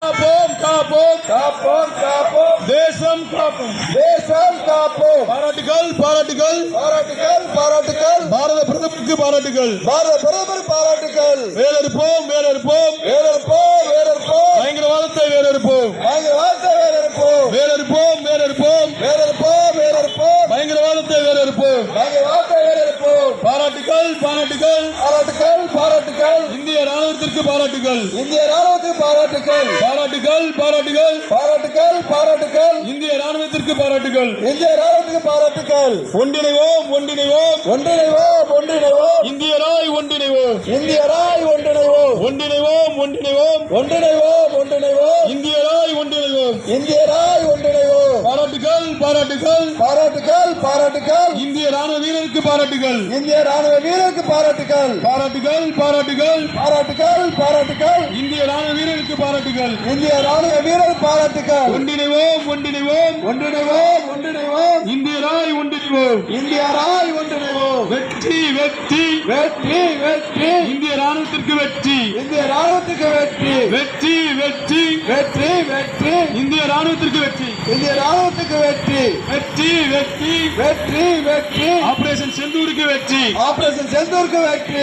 காப்போம் காப்போம் காப்போம் காப்போம் தேசம் காப்போம். தேசம் காப்போம். பாராட்டுகள் பாராட்டுகள் பாராட்டுகள் பாராட்டுகள். பாரத பிரதமருக்கு பாராட்டுகள். பாரத பிரதமர் பாராட்டுகள். வேலெடுப்போம் வேலெடுப்போம் வேறறுப்போம் வேறறுப்போம். பயங்கரவாதத்தை வேலெடுப்போம். பயங்கரவாதத்தை வேறறுப்போம். வேலெடுப்போம் வேலெடுப்போம் வேறறுப்போம் வேறறுப்போம். பயங்கரவாதத்தை வேலெடுப்போம். பயங்கரவாதத்தை வேறறுப்போம். பாராட்டுகள் பாராட்டுகள் பாராட்டுகள் பாராட்டுகள். இந்திய ராணுவத்திற்கு பாராட்டுகள். இந்திய ராணுவத்துக்கு பாராட்டுகள். பாராட்டுகள் பாராட்டுகள் பாராட்டுகள் பாராட்டுகள். இந்திய ராணுவத்திற்கு பாராட்டுகள். இந்திய ராணுவத்துக்கு பாராட்டுகள். ஒன்றிணைவோம் ஒன்றிணைவோம் ஒன்றிணைவோம் ஒன்றிணைவோம். இந்தியராய் ஒன்றிணைவோம். இந்தியராய் ஒன்றிணைவோம். ஒன்றிணைவோம் ஒன்றிணைவோம் ஒன்றிணைவோம் ஒன்றிணைவோம். இந்தியராய் ஒன்றிணைவோம். இந்தியராய் ஒன்றிணைவோம். பாராட்டுகள் பாராட்டுகள் பாராட்டுகள் பாராட்டுகள். இந்திய ராணுவ வீரருக்கு பாராட்டுகள். இந்திய ராணுவ வீரருக்கு பாராட்டுகள். பாராட்டுகள் பாராட்டுகள் பாராட்டுகள் பாராட்டுகள். இந்திய ராணுவ வீரருக்கு பாராட்டுகள். இந்திய ராணுவ வீரர் பாராட்டுகள். ஒன்றிணைவோம் ஒன்றிணைவோம் ஒன்றிணைவோம் ஒன்றிணைவோம். இந்தியராய் ஒன்றிணைவோம். இந்தியராய் ஒன்றிணைவோம். வெற்றி வெற்றி வெற்றி வெற்றி. இந்திய ராணுவத்திற்கு வெற்றி. இந்திய ராணுவத்துக்கு வெற்றி. வெற்றி வெற்றி வெற்றி வெற்றி. இந்திய ராணுவத்திற்கு வெற்றி. இந்திய ராணுவத்துக்கு வெற்றி. வெற்றி வெற்றி வெற்றி வெற்றி. ஆபரேஷன் செந்தூருக்கு வெற்றி. ஆபரேஷன் செந்தூருக்கு வெற்றி.